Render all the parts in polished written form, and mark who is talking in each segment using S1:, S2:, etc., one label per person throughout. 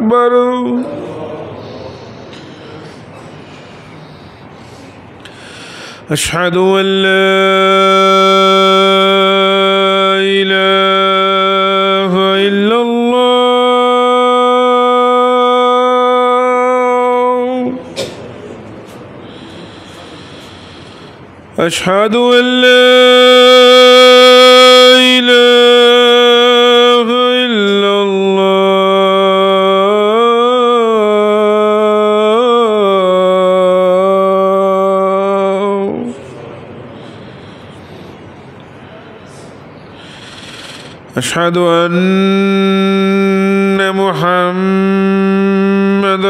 S1: أكبر. أشهد أن لا إله إلا الله. أشهد أن لا إله إلا الله. أشهد أن محمدًا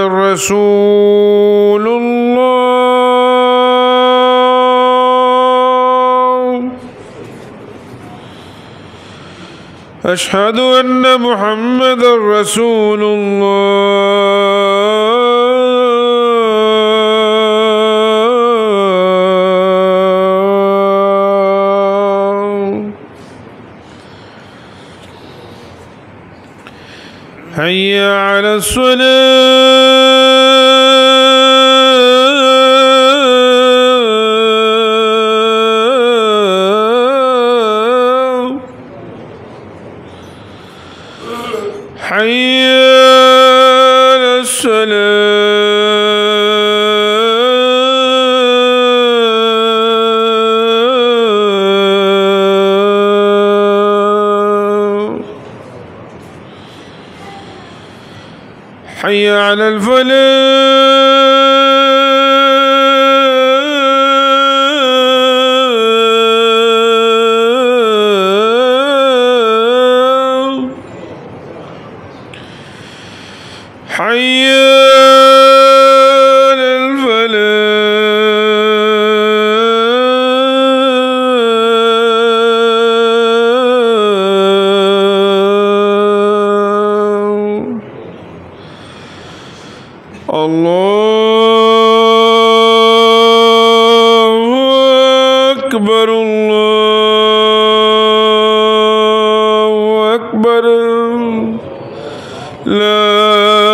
S1: رسول الله. أشهد أن محمدًا رسول الله. حي على الصلاة. حي على الصلاة. حي على الفلاح. حي على الفلاح. الله أكبر. الله أكبر. لا